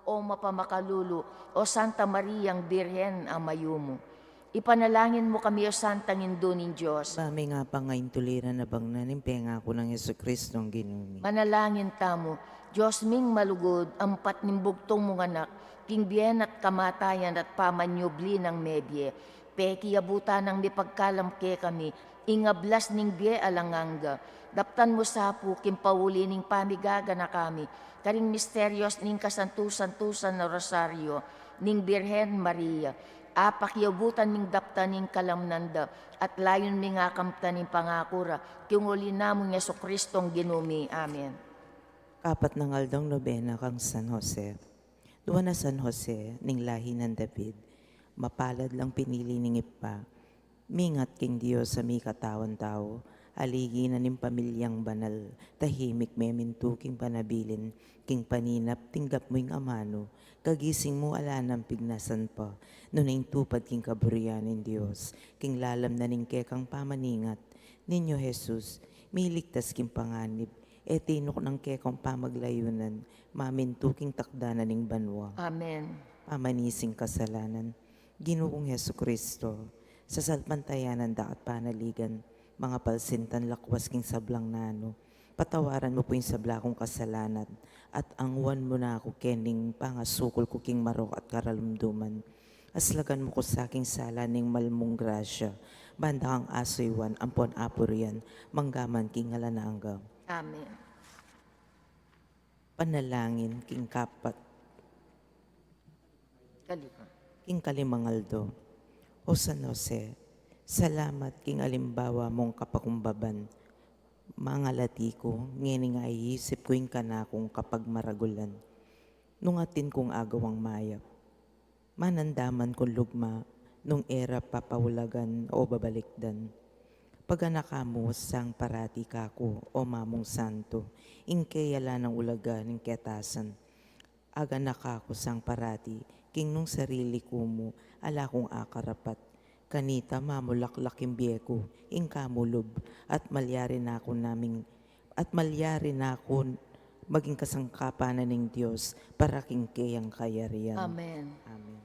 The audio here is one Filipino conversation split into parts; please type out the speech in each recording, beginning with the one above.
o mapamakalulu, o Santa Mariang Birhen Amayumo. Ipanalangin mo kami, o Santang Induning Diyos. Bami nga pa ngayon tuliran na bang nanimpenga ko ng Yesu Kristo ang ginumi. Manalangin tamo, Diyos ming malugod, ampat nimbugtong mong anak, king biyen at kamatayan at pamanyubli ng medye. Peki abuta ng mipagkalamke kami, ingablas ning biye alanganga. Daptan mo sapu, kimpauli ning pamigaga na kami, karing misteryos ning kasantusan-tusan na rosaryo, ning Birhen Maria. Apak yabutan ning daptan ning kalamnanda, at layon ning akamtan ning pangakura, kiunguli namong Yesu Kristong ginumi. Amen. Kapat ng aldong nobena kang San Jose. Duwa na San Jose, ning lahi ng David, mapalad lang pinili ning ipa. Mingat king Diyos sa mi katawan tao, aligi na ning pamilyang banal, tahimik memintu king panabilin, king paninap tinggap mo ing amano, kagising mo ala ng pignasan pa, nuning tupad king kaburianin Diyos, king lalam na ning kekang pamaningat, ninyo Jesus, miligtas king panganib, etinok ng kekong pamaglayunan, mamintu king takda na ning banwa. Amen. Pamanising kasalanan, Ginoong Hesu Kristo, sa salpantayanan da at panaligan, mga palsintan lakwas king sablang nano, patawaran mo po yung sabla kong kasalanan, at angwan mo na ako kening pangasukol ko king marok at karalumduman. Aslagan mo ko sa aking sala ning malmong grasya, banda kang asoywan, ampon apurian, manggaman king alananga. Amen. Panalangin king kapat, Kalima. king kalimangaldo. O San Jose, salamat king alimbawa mong kapakumbaban. Mga lati ko, ngini nga iisip ko yung kanakong kapag maragulan. Nung atin kong agawang mayap. Manandaman kong lugma, nung era papawulagan o babalikdan. Paganaka mo sang parati kako o mamong santo, ingkayala ng ulaga ng ketasan. Aga nakako sang parati, king nung sarili ko mo, ala kong akarapat. Kanita mamulaklak yung biyeko, ing kamulob, at malyari na ako maging kasangkapanan ng Diyos, para king kayang kayariyan. Amen. Amen.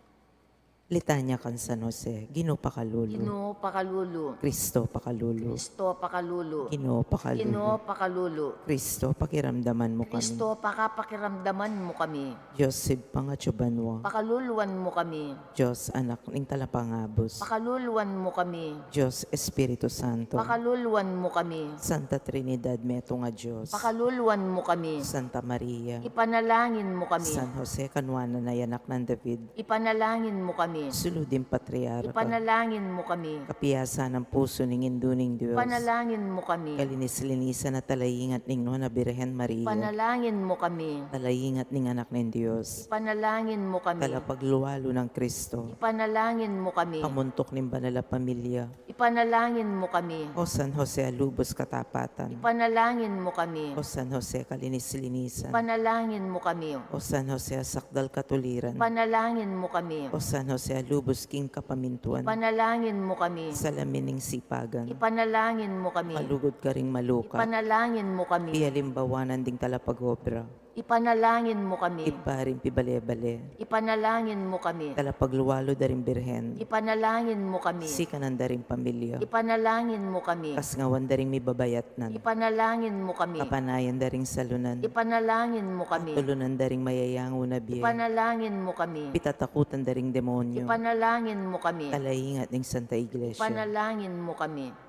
Litanya kan San Jose, Ginoo pakalulu. Ginoo pakalulu. Kristo pakalulu. Kristo pakalulu. Ginoo pakalulu. Ginoo pakalulu. Kristo pakiramdaman mo kami. Kristo pakapakiramdaman mo kami. Diyos sib pangatsubanwa. Pakaluluan mo kami. Diyos anak ning talapangabos. Pakaluluan mo kami. Diyos Espiritu Santo. Pakaluluan mo kami. Santa Trinidad meto nga Diyos. Pakaluluan mo kami. Santa Maria. Ipanalangin mo kami. San Jose kanwana na yanak ng David. Ipanalangin mo kami. Suludin Patriarka. Ipanalangin mo kami. Kapiyasan ng puso ning induning Diyos. Ipanalangin mo kami. Kalinis-linisan na talayingat ning Nona Birhen Maria. Ipanalangin mo kami. Talayingat ning anak ng Diyos. Ipanalangin mo kami. Talapagluwalo ng Kristo. Ipanalangin mo kami. Pamuntok ning banala pamilya. Ipanalangin mo kami. O San Jose alubos katapatan. Ipanalangin mo kami. O San Jose kalinis-linisan. Ipanalangin mo kami. O San Jose sakdal katuliran. Ipanalangin mo kami. O San Jose alubos king kapamintuan. Ipanalangin mo kami. Salamin ning sipagan. Ipanalangin mo kami. Malugod ka ring maluka. Ipanalangin mo kami. Ialimbawanan ding talapagobra. Ipanalangin mo kami. Iparing pibale-bale. Ipanalangin mo kami. Talapagluwalo daring birhen. Ipanalangin mo kami. Sikanan daring pamilya. Ipanalangin mo kami. Kasngawan daring mibabayatnan. Ipanalangin mo kami. Kapanayan daring salunan. Ipanalangin mo kami. Tulunan daring mayayango na biye. Ipanalangin mo kami. Pitatakutan daring demonyo. Ipanalangin mo kami. Alaingat ng Santa Iglesia. Ipanalangin mo kami.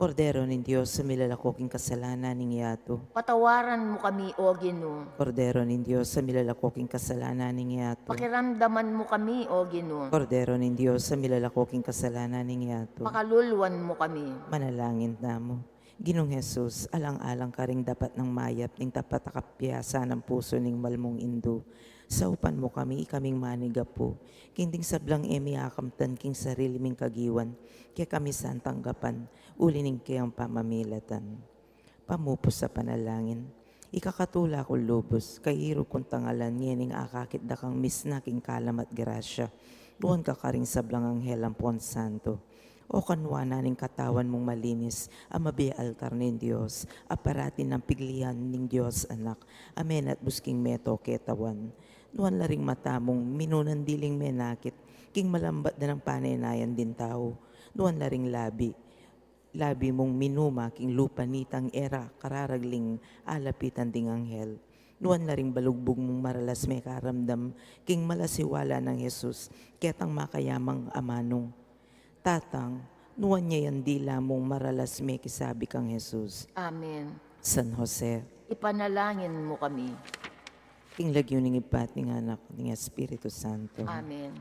Kordero ng Diyos sa milalakoking kasalanan ng yato. Patawaran mo kami, O Ginoo. Kordero ng Diyos sa milalakoking kasalanan ng yato. Pakiramdaman mo kami, O Ginoo. Kordero ng Diyos sa milalakoking kasalanan ng yato. Pakaluluan mo kami. Manalangin namo. Ginong Jesus, alang-alang ka ring dapat ng mayap ning tapat akapyasa ng puso ning malmong indo. Sa upan mo kaming manigapo. Kinding sablang emi akamtan king sarili ming kagiwan. Kaya kami saan tanggapan, uli ning kayang pamamilatan. Pamupos sa panalangin. Ikakatula ko lubos, kairo kong tangalan nyening akakit da kang misnaking kalam at grasya. Buwan ka karing sablang anghel ang Pon Santo. O kanwa ning katawan mong malinis, amabi altar ng Diyos, aparatin ng piglihan ng Diyos anak, amen at busking meto ketawan. Nuan laring matamong minunan diling menakit, king malambat na ng panaynayan din tao. Nuan laring labi, labi mong minuma king lupa nitang era, kararagling alapitan ding anghel. Nuan laring balugbog mong maralas may karamdam, king malasiwala ng Jesus, ketang makayamang amanong. Tatang, nuan niya yan dila mong maralas may kisabi kang Jesus. Amen. San Jose, Ipanalangin mo kami. king lagyo ning ipat ng anak ng Espiritu Santo. Amen.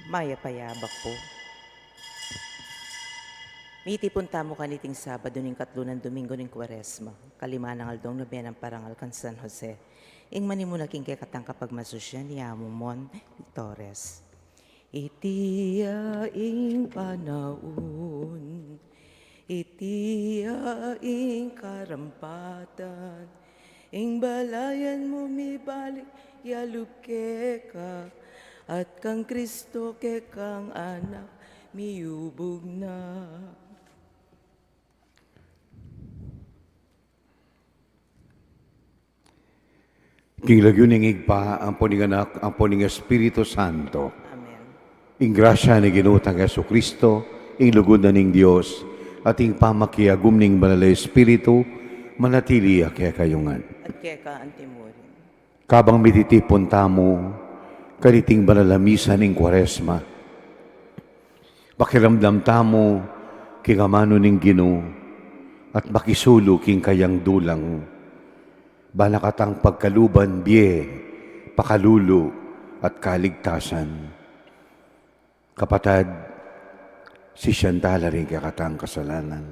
Maya payabak po. Miti punta mo kaniting Sabado ning katlo ng Domingo ning Kwaresma, kalima ng aldong nobenang parangal kan San Jose. Ing manimunak king katang kapag masusya ni Amumon Torres. Itiya ing panahon, itiya ing karampatan, ing balayan mo mibalik yalup ka, at kang Kristo ke kang anak miubog na. King lagyuning igpa, ang puning anak, ang puning Espiritu Santo. Amen. Ing grasya ni Ginutang Yesu Kristo, ing lugod na ning Dios, at ing pamakiagum ning Banal Espiritu, manatili kaya kayungan. At kaya ka antimurin. Kabang mititipon tamo, kaniting banalamisan ning Kwaresma. Pakiramdam tamo, king amano ning Ginoo, at makisulo king kayang dulang. Banakatang pagkaluban, biye, pakalulo, at kaligtasan. Kapatad, si Siyandala rin kakatang kasalanan.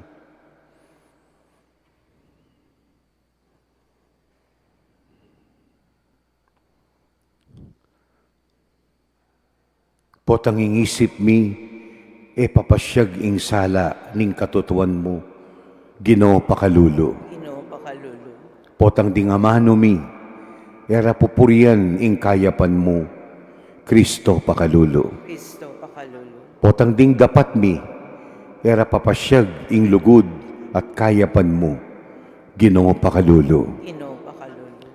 Potang ingisip mi, papasyag ing sala ning katutuan mo, Ginoo pakalulo. Ginoo pakalulu. Potang dingamano mi, era pupurian ing kayapan mo, Kristo pakalulo. Kristo pakalulu. Potang ding dapat mi, era papasyag ing lugod at kayapan mo, Ginoo pakalulo. Ginoo pakalulu.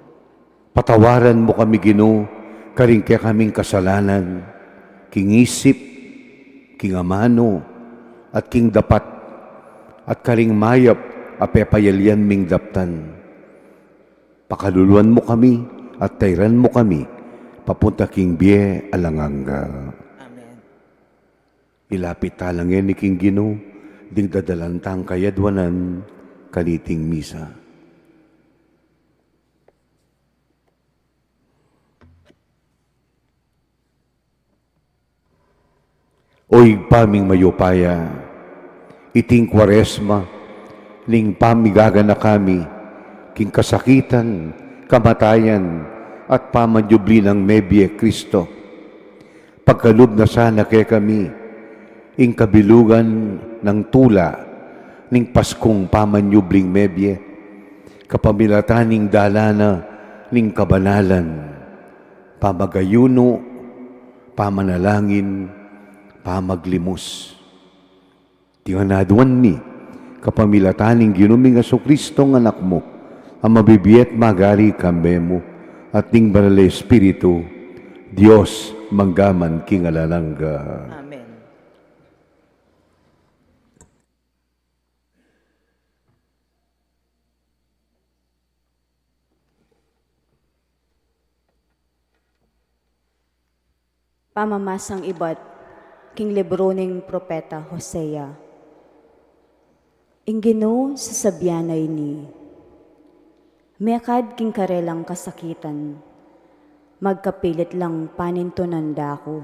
Patawaran mo kami, Ginoo, karing kaya kaming kasalanan, king isip, king amano, at king dapat, at karing mayap, apepayalyan ming daptan. Pakaluluan mo kami, at tayran mo kami, papunta king biye alanganga. Amen. Ilapit talangin ni king Ginoo, ding dadalantang kayadwanan, kaniting misa. Oy paming mayupaya, iting kwaresma, ning pamigaga na kami, king kasakitan, kamatayan, at pamanjubli ng Mebye Kristo. Pagkalub na sana kay kami, ing kabilugan ng tula, ning Paskong pamanyubling Mebye, kapamilataning dalana, ning kabanalan, pamagayuno, pamanalangin, pamaglimos. Tinganaduan ni, kapamilataning ginuming Aso-Kristong anak mo, ang mabibiyet magari kambe mo, at ning banal na Espiritu, Diyos manggaman king alalangga. Amen. Pamamasang ibat, king libro ning propeta Hosea. Ingino sa sabyanay ni, mekad king karelang kasakitan, magkapilit lang panintunan dako.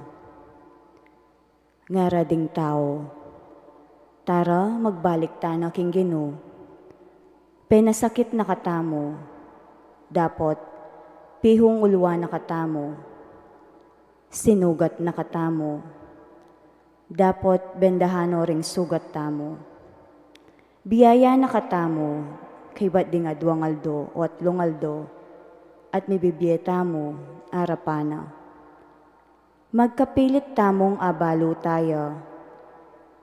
Ngara ding tao, tara magbalik ta na king Gino, penasakit na katamo, dapot pihong ulwa na katamo, sinugat na katamo, dapot bendahano ring sugat tamo. Biyaya na katamo, kay ba't di nga duangaldo o at lungaldo, at mibibiyeta mo, arapana. Magkapilit tamong abalo tayo,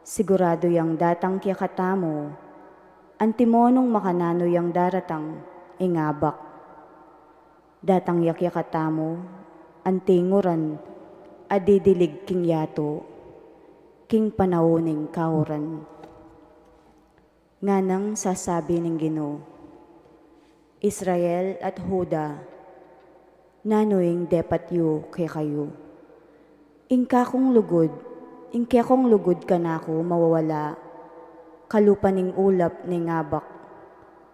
sigurado yang datang kya katamo, antimonong makanano yang daratang ingabak. Datang yakya katamo, antinguran, adidilig king yato, king panauning kauran. Nganang sasabi ng Ginoo, Israel at Huda, nanoing depat yu kay kayo. Ingka kong lugod ka na ako mawawala, kalupa ning ulap ni ngabak,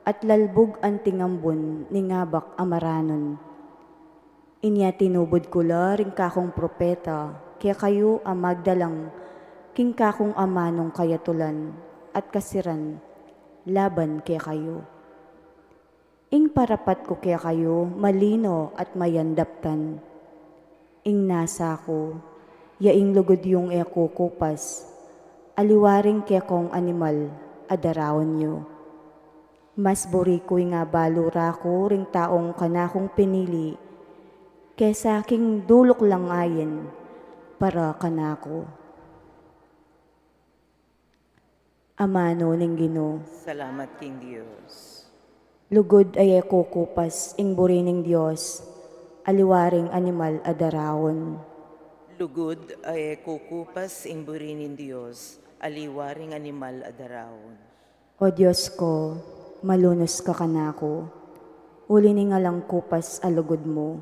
at lalbog ang tingambon ni ngabak amaranon. Inya tinubod ko la ring kakong propeta, kaya kayo ang magdalang king kakong amanong kayatulan at kasiran laban kaya kayo. Ing parapat ko kaya kayo malino at mayandaptan. Ing nasa ko, yaing lugod yung kukupas, aliwaring kaya kong animal adarawon nyo. Mas buri ko nga balura ko ring taong kanakong pinili, kesa aking dulok lang ayin para kanako. Amano ning Ginoo, Salamat king Diyos. lugod ay kukupas ing buri ning Dios, aliwaring animal adarawon. Lugod ay kukupas ing burinin Diyos, aliwaring animal adarawon. O Diyos ko, malunos ka kanako, uli ning alang kupas alugod mo,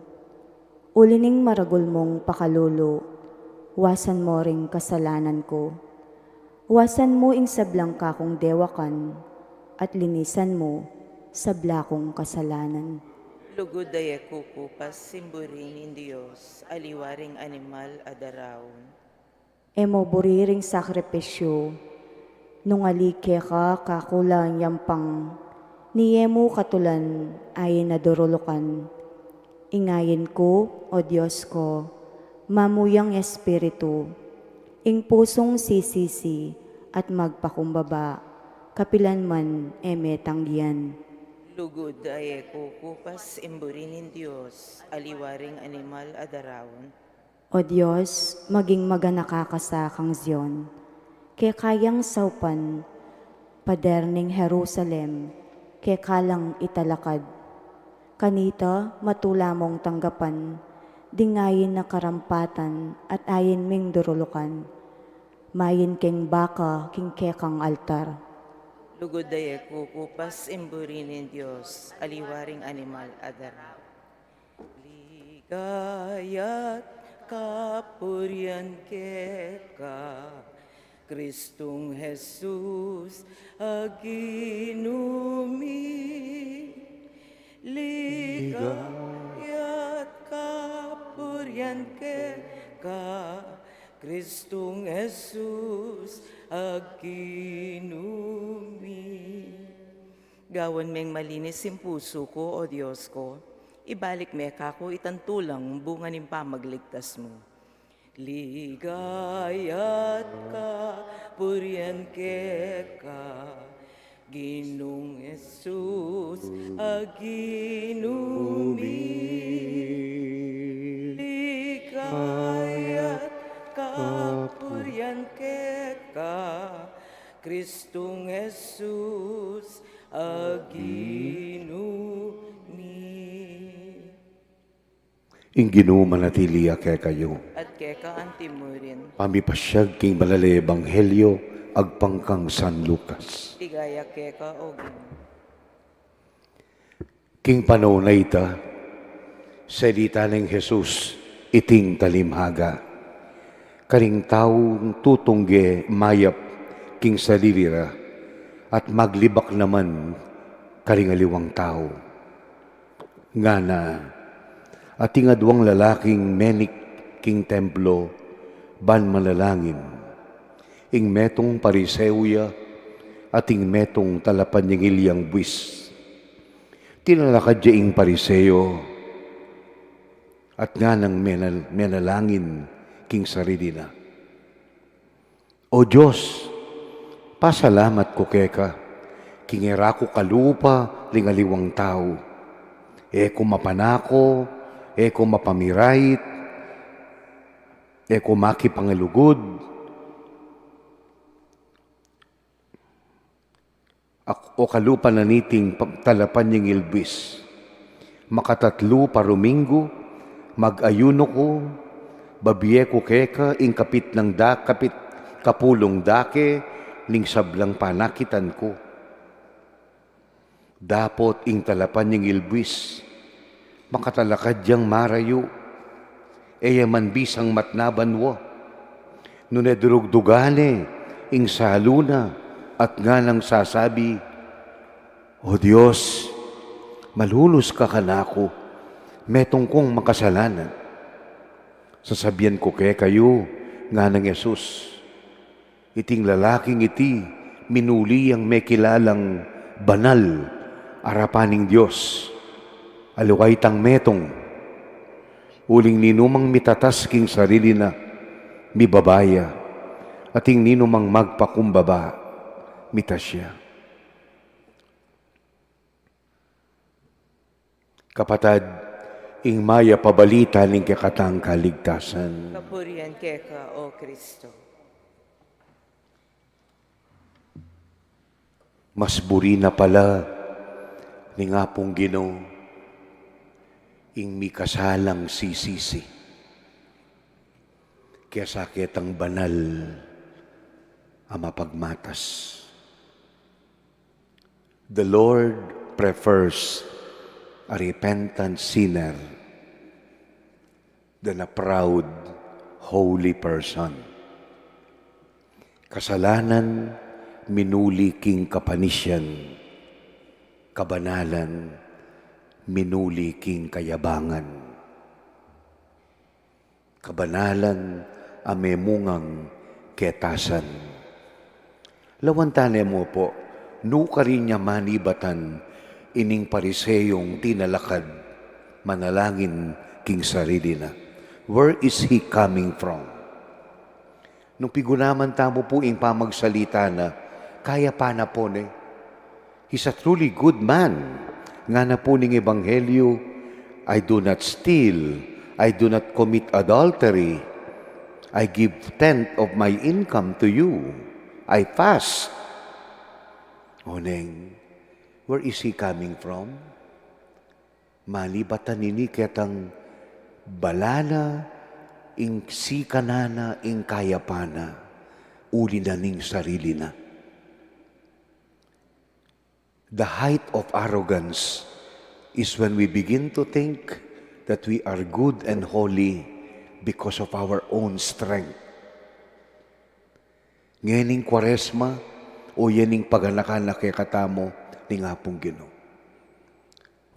uli ning maragul mong pakalulo, wasan mo ring kasalanan ko. Wasan mo ing sablang kakong dewakan, at linisan mo sabla kong kasalanan. Lugod ay kukupas ing burinin Diyos, aliwaring animal adarawon. Emo buriring sakripisyo, nung alike ka kakulang yampang, niyemo katulan ay nadurulukan. Ingayin ko, o Diyos ko, mamuyang espiritu, ing pusong sisisi at magpakumbaba, kapilan man tanggian. Lugod ay kukupas ing burinin Diyos, aliwaring animal adarawon. O Diyos, maging maganakakasa kang Zion, kaya kayang saupan, paderning Jerusalem, kaya kalang italakad. Kanita matula mong tanggapan, dingayin na karampatan at ayin ming durulukan. Mayin keng baka king kekang altar. Lugod ay kukupas ing burinin Diyos, aliwaring animal adarawon. Ligaya't kapurian keka, Kristong Jesus aginumi. Ligaya't kapurian keka, Kristong Jesus agkinumi. Gawan meng malinis yung puso ko, o Diyos ko. Ibalik me kako itantulang bunga ng pamagligtas mo. Ligayat ka, purian ka, Ginong Jesus aginumi. Ligayat ka, purian ka, Kristong Jesus aginumi. Ing Ginoo manatili kay kayo. At keka antimurin, Pamipasyag king balalay ebanghelyo agpangkang San Lucas. tigaya keka o Ginoo. King panunay ta, salita ng Jesus iting talimhaga. Karing taong tutungge mayap king salilira at maglibak naman karing aliwang tao. Nga na, ating adwang lalaking menik king templo, ban manalangin, ing metong pariseuya, ating metong talapan yung ilyang buwis. Tinalakad siya ing pariseo, at nga nang menalangin king sarili na. O Diyos, pasalamat ko keka, kingera ko kalupa lingaliwang tao, eko mapanako, eko mapamirait, eko makipangalugod, o kalupa na niting talapan yung ilbis. Makatatlo paruminggo, mag-ayuno ko, babiye ko keka, ing kapit ng kapit kapulong dake, ning sablang panakitan ko. Dapot ing talapan yung ilbis, makatalakad yang marayo, eyaman bisang matnaban wo. Nunedurugdugane, ing saluna, at nga nang sasabi, O Diyos, malulus ka kanako, metong kong makasalanan. Sasabihan ko kay kayo, nga ng Yesus, iting lalaking iti, minuli ang may kilalang banal, arapaning Diyos, aluway tang metong, uling ninumang mitatas king sarili na, mibabaya, ating ninumang magpakumbaba, mitasya. Kapatad, ing maya pabalita ning kakatang kaligtasan. Kapurian keka o Kristo. Mas buri na pala ni nga pong Ginoo ing mi kasalang sisisi. Kaya sakit ang banal ang mapagmatas. The Lord prefers a repentant sinner than a proud, holy person. Kasalanan, minuli king kapanisyan. Kabanalan, minuli king kayabangan. Kabanalan, amemungang ketasan. Lawantane mo po, nuka rin niya manibatan ining pariseyong tinalakad, manalangin king sarili na. Where is he coming from? Nung pigunaman tamo po ing pamagsalita na, kaya pa na po ne. He's a truly good man. Nga na po ning ebanghelyo, I do not steal, I do not commit adultery, I give 10th of my income to you, I fast. O neng, where is he coming from? Malibatan nini ketang balana, ing sikanana, ing kayapana, uli na ning sarili na. The height of arrogance is when we begin to think that we are good and holy because of our own strength. Ngayon Kwaresma, o yaning paganakan na kay katamo, ni nga pong Ginoo.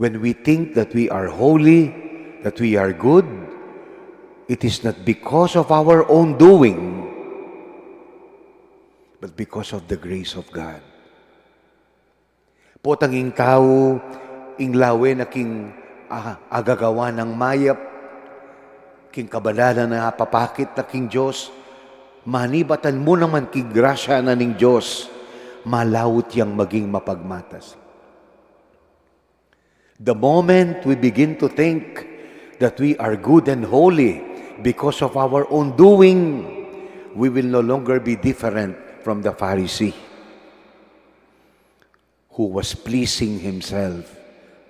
When we think that we are holy, that we are good, it is not because of our own doing, but because of the grace of God. Potanging tao, ing lawe na king agagawa ng mayap, king kabalala na papakit na king Diyos, manibatan mo naman king grasya na ning Diyos, malawot yang maging mapagmatas. The moment we begin to think that we are good and holy because of our own doing, we will no longer be different from the Pharisee who was pleasing himself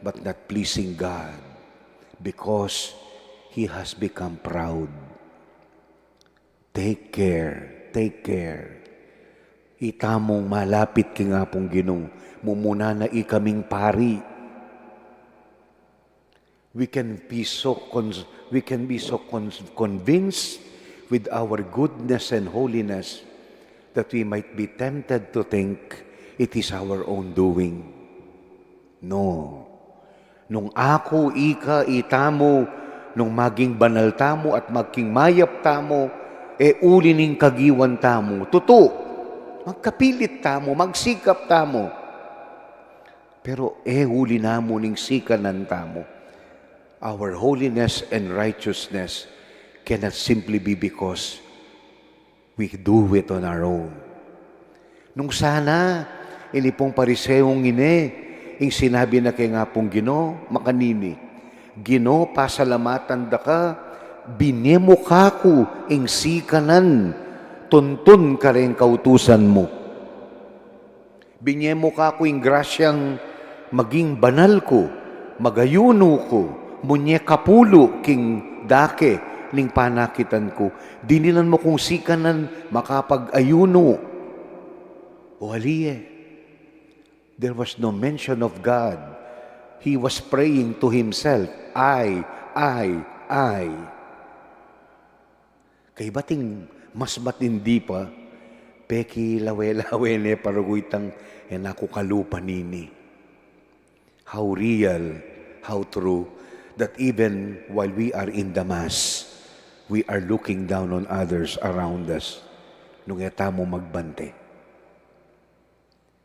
but not pleasing God because he has become proud. Take care, take care. Itamong malapit ki nga pong Ginoo, mumuna na ikaming pari. We can be so convinced with our goodness and holiness that we might be tempted to think it is our own doing. No. Nung ako, ika, itamo, nung maging banal tamo at maging mayap tamo, uli ning kagiwan tamo. Totoo, magkapilit tamo, magsikap tamo. Pero uli namo ning sikanan tamo. Our holiness and righteousness cannot simply be because we do it on our own. Nung sana, ini pong pariseong ing sinabi na kay nga pong Ginoo, makanini, Ginoo, pasalamatan da ka, binemo ka ko, ing sikanan, tuntun ka rin kautusan mo. Binyemo ka ko, ing grasyang maging banal ko, magayuno ko, munye kapulo, king dake, ning panakitan ko. Dinilan mo kung sikanan, makapag-ayuno. O haliye, there was no mention of God. He was praying to himself, I. Kay bating mas matindi pa, peki lawe-lawe ne paruguytang enako kalupa nini. How real, how true, that even while we are in the Mass, we are looking down on others around us. Nung etamo magbante.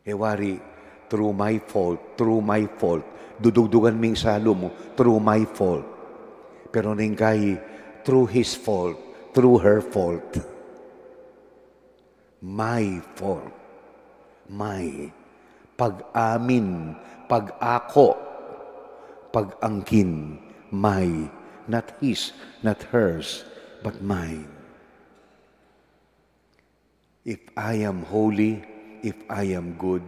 Ewari, through my fault, dudugdugan ming salo mo, through my fault. Pero ning kay, through his fault, through her fault. My fault. My. Pag-amin, pag-ako, pag-angkin, my. Not his, not hers, but mine. If I am holy, if I am good,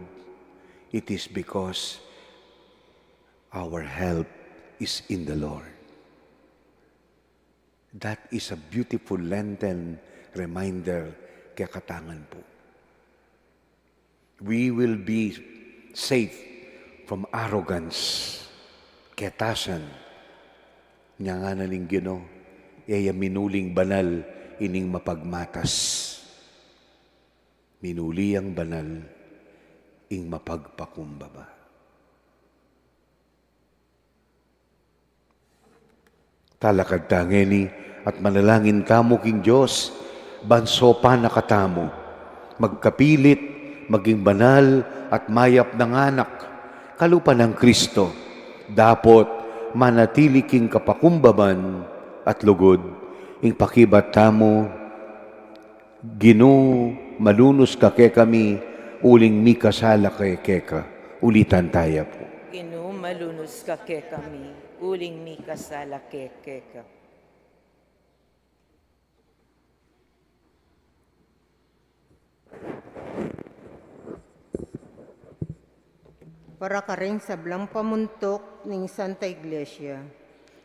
it is because our help is in the Lord. That is a beautiful Lenten reminder kaya katangan po. We will be safe from arrogance, ketasan, niya nga naling Ginoo, iya minuling banal, ining mapagmatas. Minuli ang banal, ing mapagpakumbaba. Talakad tangeni at manalangin tamo king Diyos, banso pa nakatamo, magkapilit, maging banal at mayap ng anak, kalupa ng Kristo, dapot manatili king kapakumbaban at lugod, ing pakibat tamo, Ginoo, malunos ka ke kami, uling mi kasala ke keka. Ulitan tayo po. Ginoo, malunos ka ke kami, uling mi kasala ke keka. Para ka rin sa blang pamuntok ng Santa Iglesia.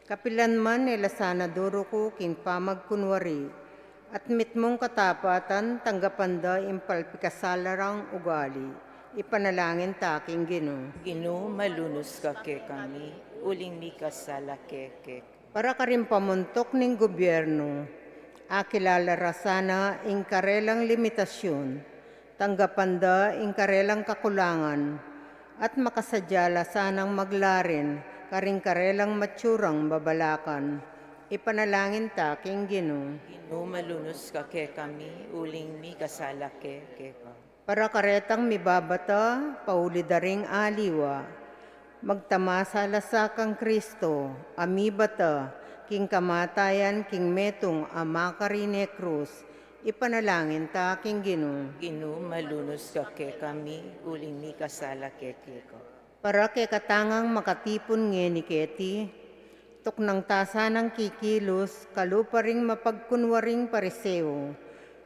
Kapilan man nila sana duro ko kin pamagkunwari, at mitmong katapatan tanggapanda impalpikasalarang ugali. Ipanalangin taking Ginoo. Ginoo, malunos ka ke kami, uling mi kasala ke keka. Para ka rin pamuntok ng gobyerno, akilala rasana ing karelang limitasyon, tanggapanda ing karelang kakulangan, at makasadyala sanang maglarin karing karelang matsurang babalakan. Ipanalangin ta, King Ginoo. Ginoo malunos ka ke kami, uling mi kasala ke ka. Para karetang mibabata, pauli daring aliwa. Magtamasa lasakang Kristo, amibata, king kamatayan, king metong amakarine krus. Ipanalangin ta, King Ginoo. Ginoo malunos ka ke kami, uling mi kasala ke ka. Para kay katangang makatipon ngeni keti, tuknang tasa ng kikilos, kalupa ring mapagkunwaring pariseo.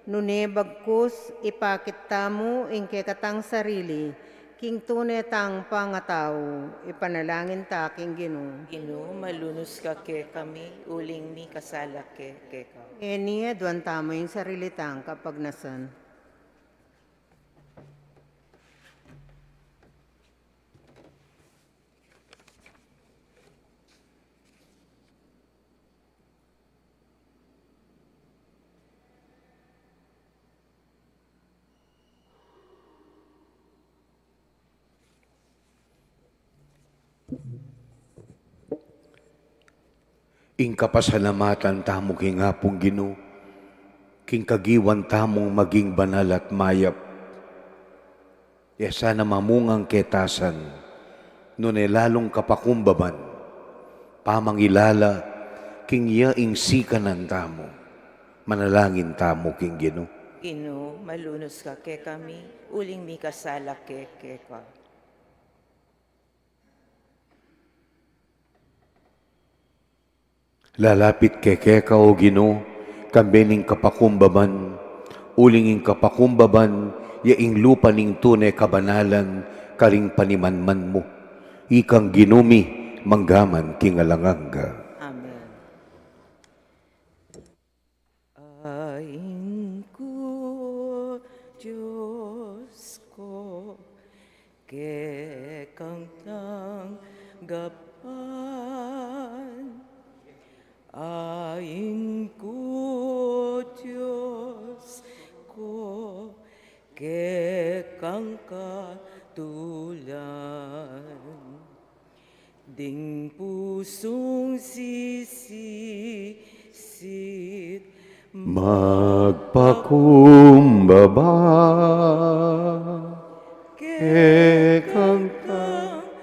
Nune bagkus, ipakit tamo ing katang sarili, king tunay tang pangatao, ipanalangin ta, King Ginoo. Ginoo malunos ka ke kami, uling mi kasala ke ka. Eni, duwan tamo yung sarili tang kapag nasan. Ing kapasalamatan tamo king hapong Ginoo, king kagiwan tamong maging banal at mayap. Ya sana mamungang ketasan, nune lalong kapakumbaban, pamangilala, king yaing sikanan tamo, manalangin tamo king Ginoo. Ginoo malunos ka ke kami, uling mi kasala ke ka. Lalapit kekeka o Ginoo, kambening kapakumbaban, ulinging kapakumbaban, yaing lupa ning tunay kabanalan, karing panimanman mo. Ikang ginumi, manggaman kingalanganga. Amen. Ain ko, Diyos ko, ke kang tanggapan. Ain ko, Diyos ko, ke kang katulan. Ding pusong sisisit, Magpakumbaba, kekang tanggapan.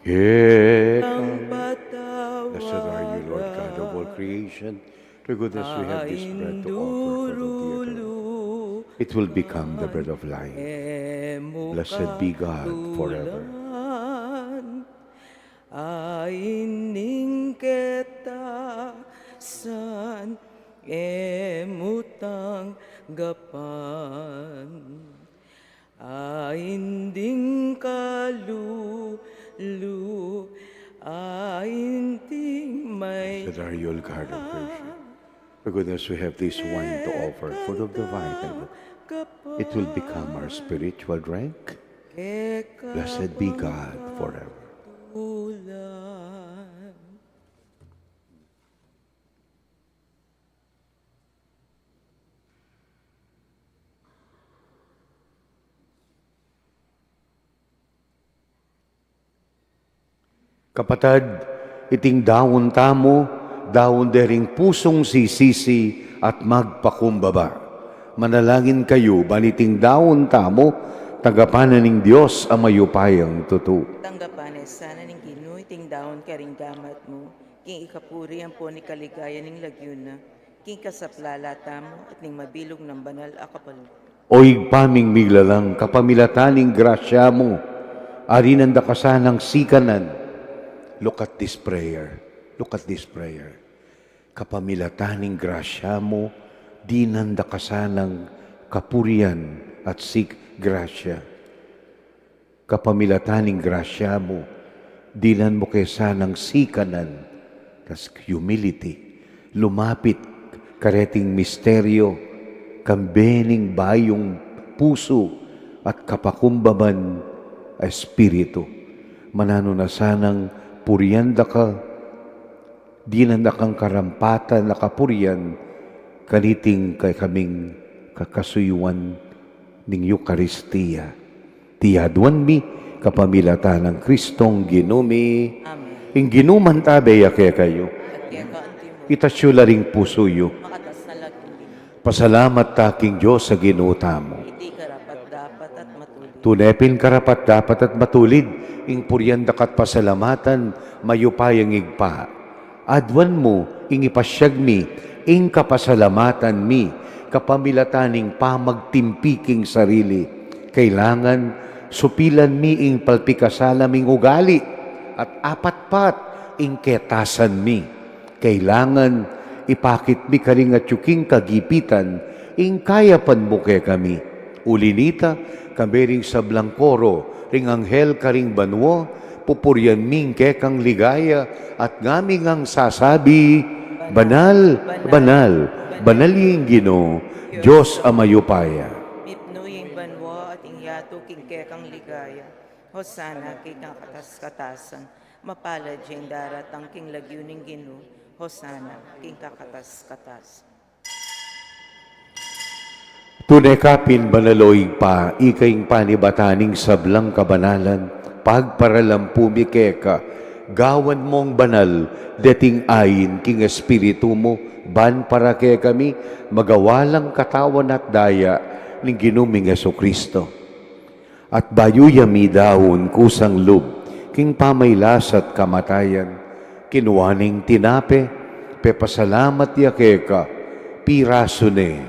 kekang. Ang patawan. Blessed are you, Lord God of all creation. To goodness we have this bread to offer for the theater. It will become the bread of life. Blessed be God forever. Aining kita san emutang gapan. Ainding kalu ainding may. Blessed are you, O God of creation. For goodness we have this wine to offer, full of the vine. It will become our spiritual drink. Blessed be God forever. Kapatad, iting dawon tamo, dawon dering pusong sisisi at magpakumbaba. Manalangin kayo, baniting dawon tamo, tagapanan ng Diyos ang mayupayang tutu. Tanggapan sana ning Ginoo iting daon karing damat mo, king ikapuri ang po ni kaligaya ning lagyuna, king kasaplala tamo at ning mabilog ng banal akapalo. Oig paming miglalang kapamilataning grasya mo, arinan da kasanang sikanan. Look at this prayer. Look at this prayer. Kapamilataning grasya mo, dinan da kasanang kapurian at grasya. Kapamilataning grasya mo, dinan mo kay sanang sikanan, tas humility, lumapit, kareting misteryo, kambening bayong puso at kapakumbaban espiritu. Manano na sanang puryanda ka, dinanda kang karampatan na kapuryan, kaniting kay kaming kakasuyuan ning Eucharistia. Tiyaduan mi kapamilata ng Kristong ginumi. Amen. ing ginuman tabeya kaya kayo, at kaya ka antimo, itasyo laring puso yu. makatas na laging Pasalamat taking Diyos sa ginuta mo. hindi karapat dapat at matulid. Tunepin karapat dapat at matulid, ing puryan dakat pasalamatan, mayupayang igpa. Adwan mo, ing ipasyag mi, ing kapasalamatan mi, kapamilataning pamagtimpiking sarili. Kailangan, supilan mi ing palpikasalaming ugali, at apat-pat ing ketasan mi. Kailangan, ipakit mi karing at yuking kagipitan, ing kayapan mo kay kami. Ulinita, kami ring sablang koro, ring anghel karing banwo, pupuryan ming kekang ligaya, at ngaming ang sasabi, Banal, banal, banal yung Ginoo, Diyos amayupaya. Mitnuying banwa at ingyato king kekang ligaya. Hosana king kakatas-katasan. Mapalad yung daratang king lagyuning Ginoo. Hosana king kakatas-katasan. Tunay kapin banaloig pa, ikaing panibataning sablang kabanalan, pagparalampu keka, gawan mong banal, dating ayin king espiritu mo, ban para kay kami, magawalang katawan at daya, ning ginuming Kristo. At bayuyami dahon kusang lub, king pamaylas at kamatayan, kinuwaning tinape, pepasalamat yakeka, piraso ne,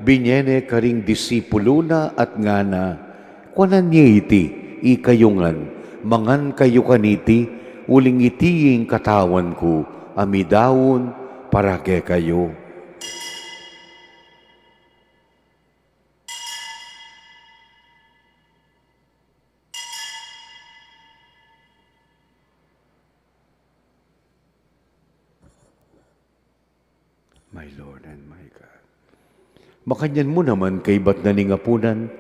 binyene karing disipulo na at ngana, kwanan niya iti, ikayungan, mangan kayo kaniti, uling itiing katawan ko, amidawon para kay kayo. My Lord and my God. Makanyan mo naman kay ba't naningapunan,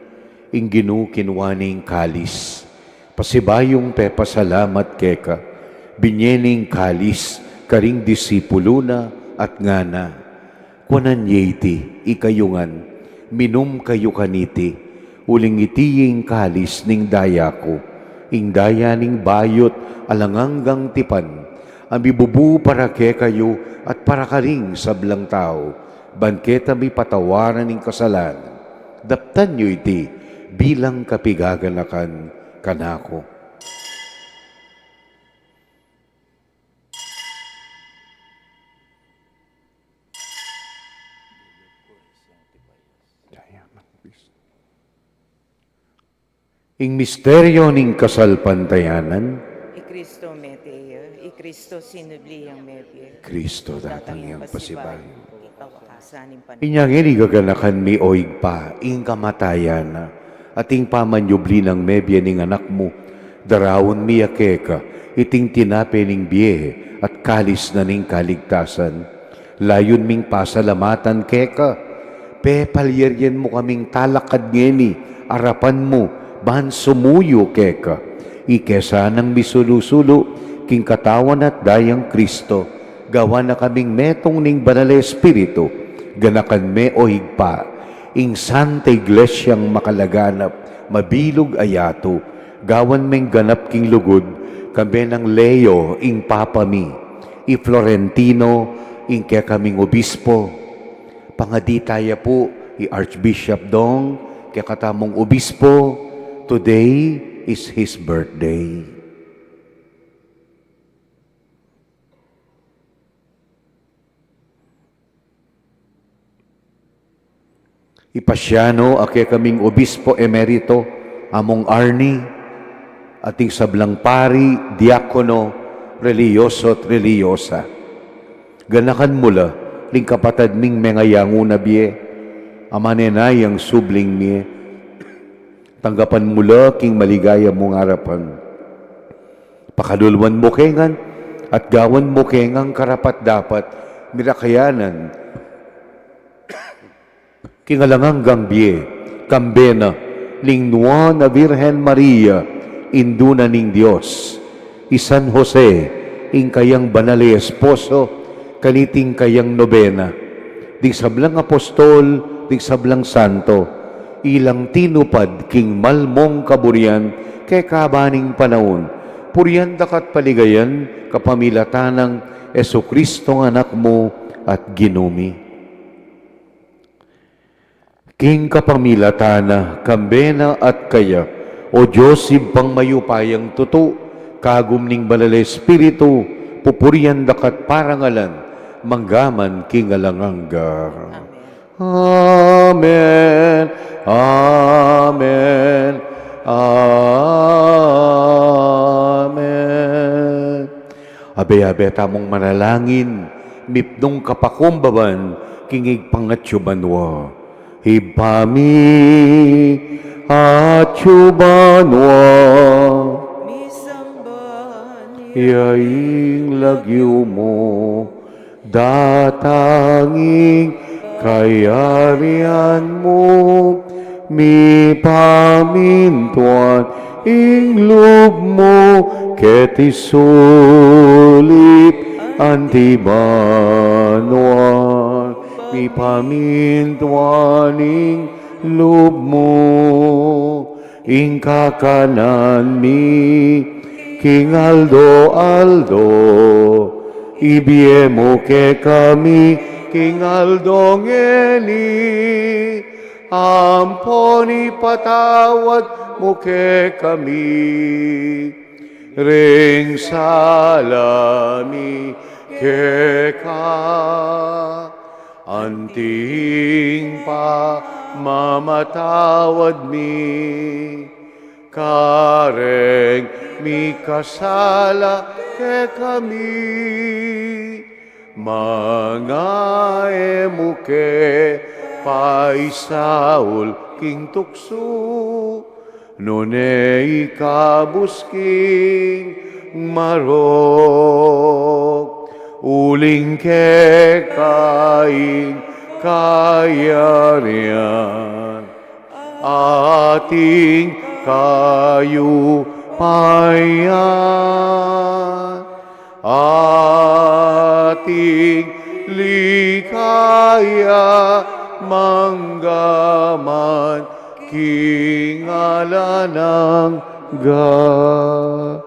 ing ginukinwaning kalis. Pasibayong pepasalamat keka, binyening kalis, karing disipulo na at ngana. Kwanan yeti, ikayungan, minum kayo kaniti, uling itiying kalis ning daya ko, ing daya ning bayot alanganggang tipan, ambibubu para ke kayo at para karing sablang tao, Banketa mi patawaran ng kasalan, daptan nyo iti bilang kapigaganakan kanako. Ing misteryo ning kasalpantayanan, I Kristo meteya, I Kristo sinubliyang mebye. Kristo datang yang pasibay. Ipawakasanin pa Inyang inigaganakan mi oig pa, ing kamatayan na, ating pamanyubli ng mebya ning anak mo, darawon mi akeka, iting tinape ning biye, at kalis na ning kaligtasan. Layon ming pasalamatan keka, palyeryen mo kaming talakad ngeni, arapan mo, bahan sumuyo keka, ikesa ng misulusulo, king katawan at dayang Kristo, gawa na kaming metong ning banal espiritu, ganakan me o higpa, ing Santa Iglesyang makalaganap, mabilog ayato, gawan meng ganap king lugod, kami ng Leo ing papami, i Florentino ing kaya kaming obispo, pangaditaya po, i Archbishop Dong, kaya katamong obispo, today is his birthday. Ipasyano ake kaming obispo emerito, among Arnie, ating sablang pari, diakono, reliyoso at reliyosa. Ganakan mula, ling kapatad ming mengayango na biye, amanenay ang subling miye, tanggapan mula king maligaya mong harapan. Pakadulwan mo kengan, at gawan mo kengang karapat dapat, mirakayanan, kingalangang gambye, kambena, lingnuwa na Virgen Maria, induna ning Diyos, San Jose, ing kayang banali esposo, kaniting kayang nobena, di sablang apostol, di sablang santo, ilang tinupad king malmong kaburian, kay kabaning panahon, puryandak at paligayan, kapamilatanang Esukristo ng anak mo at ginumi. King kapamilatana, kambena at kaya, o Diyos ibang mayupayang tuto, kagum ning balala Espiritu, pupuryandak at parangalan, manggaman king alangangga. Amen. Amen. Amen. Abe-abe tamong manalangin, mipnong kapakumbaban, kingig pangatsubanwa. Hipami atsubanwa, yaing lagyo mo, datanging kayarian mo, mi pamintuan ing loob mo, ketisulit antibanuan, mi pamintuaning loob mo, ing kakanan mi, King Aldo, ibiemo ke kami, King Aldo ngeni, amponi patawad mo ke kami, ring salami ke ka, anting pa mamatawad mi, kareng mi kasala ke kami, mga emuke paisaul king tukso, nune ikabusking marok, uling ke kaing kayarian, ating kayu payan, ating likaya manggaman kingalanang ga.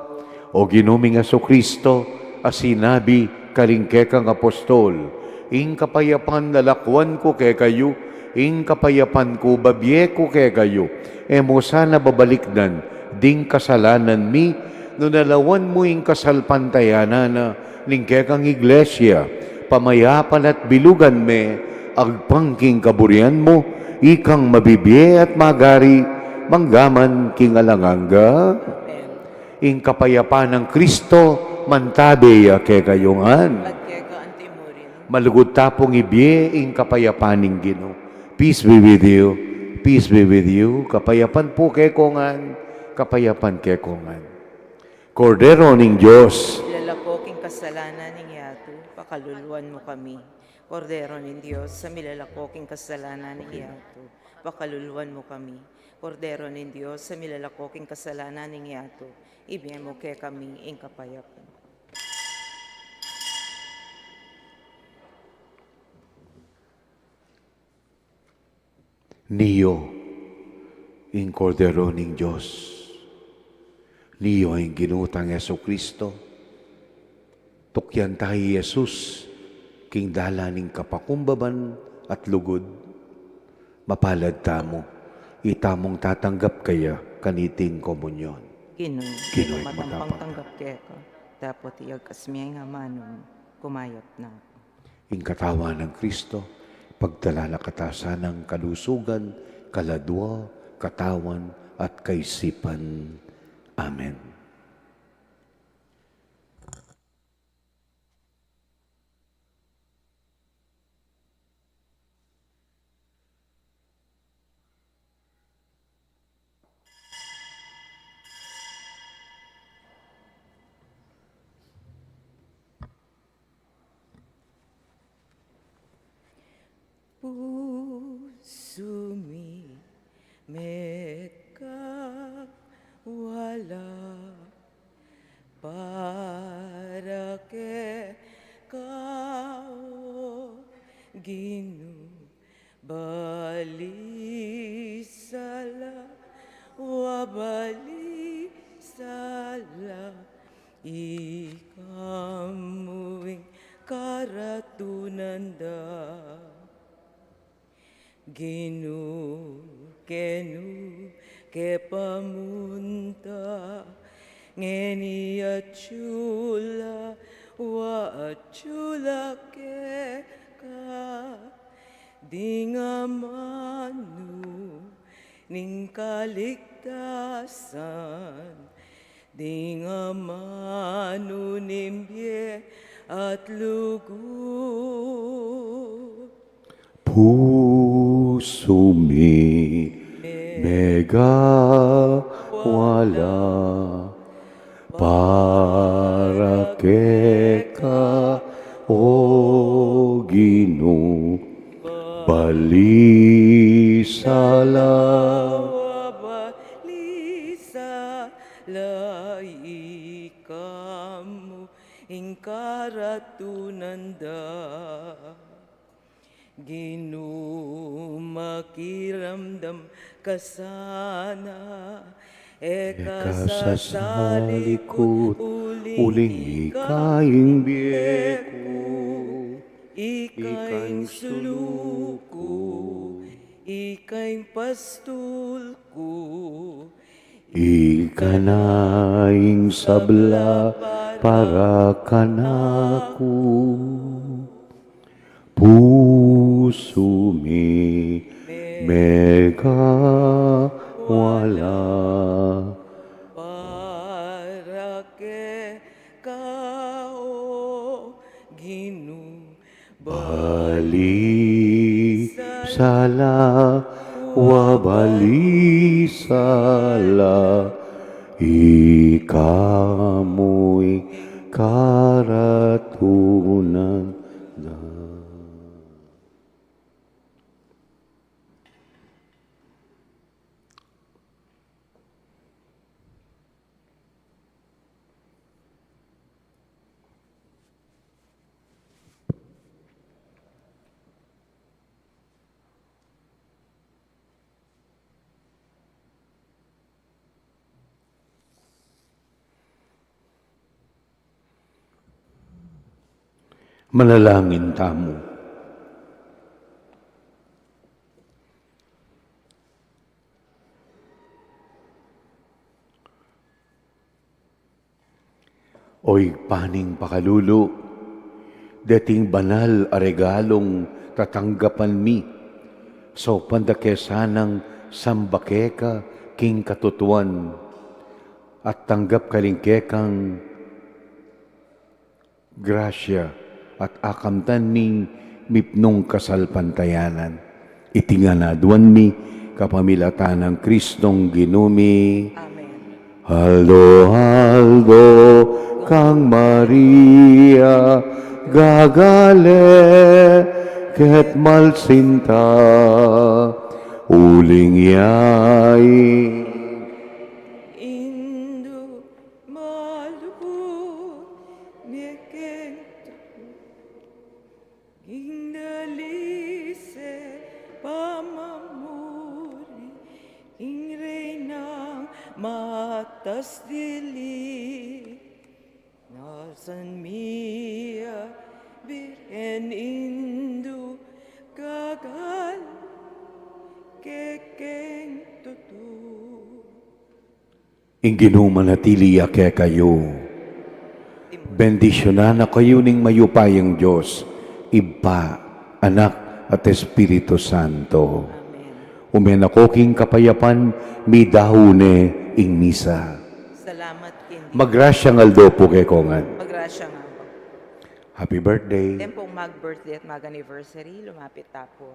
O ginuming Kristo, asinabi kalingkekang apostol, ing kapayapan nalakwan ko kay kayo, ing kapayapan ko babye ko kay kayo, emo sana babalikdan, ding kasalanan mi, no nalawan mo ing kasalpantayanan na lingkekang iglesia, pamayapan at bilugan me, agpangking kaburian mo, ikang mabibye at magari, manggaman king alanganga, ing kapayapan ng Kristo, mantabeya ke kayungan. Malugod tapong ibye, ing kapayapan ng Ginoo. Peace be with you. Peace be with you. Kapayapan po ke kongan, kapayapan ke kongan. Kordero ning Diyos, Milalakoking kasalanan ng yato, pakaluluan mo kami. Kordero ng Diyos, sa milalakoking kasalanan ng yato, pakaluluan mo kami. Kordero ng Diyos, sa milalakoking kasalanan ng yato, ibigay mo kay kami ing kapayapan. Niyo, ing Kordero ning Diyos. Niyo ang ginutang Kristo. Tukyan tayo Jesus, king dala ning kapakumbaban at lugod. Mapalad tamo, itamong tatanggap kaya kaniting komunyon. Gino'y matampang tanggap kaya ka, dapat iagkas miya nga manon, kumayat na ako. Ing katawan ng Kristo, pagtalalakatasan ng kalusugan, kaladwa, katawan at kaisipan. Amen. Pusumi mekak wala para ke kao ginu balisala wabalisala ikamuing karatunan da. Ginu kenu ke pamunta ngeni achula wa achula ke ka dingamanu ning kaligtasan dingamanu nimbye at lugod. Puso mi mega wala para ka o Ginoo balisala Balisa la ikamu ingkaratunan da. Ginumakiramdam kasana eka sa salikod uling ikaing biyeko ikaing suluko ikaing pastulko ikanaing sabla para kanako puso mi mega wala para ke kao Ginu balisala wa balisala ikamoy karatunan na. Manalangin tamo. Oy paning pakalulo, dating banal a regalong tatanggapan mi, so pandakesanang sambakeka king katutuan, at tanggap kalingkekang grasya at akamtan mi mipnong kasalpantayanan. Itinganaduan mi kapamilatan ng Kristong ginumi. Amen. Haldo, haldo, kang Maria, gagale, ket malsinta, uling yai. Indo malubog meken Gindalise pamamuri ingreinang matas dili nasan mia birhen Indo gagal kekeng tutu. Inginumanatili ake kayo. Bendisyonan na kayo ning mayupayang Diyos, Iba, Anak at Espiritu Santo. Umenakoking kapayapan, midahune ing misa. Salamat kin. Magrasyang aldo po kay kongan. Magrasya nga po. Happy birthday. Tempong mag-birthday at mag-anniversary, lumapit tapo.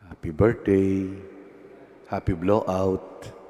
Happy birthday. Happy blowout.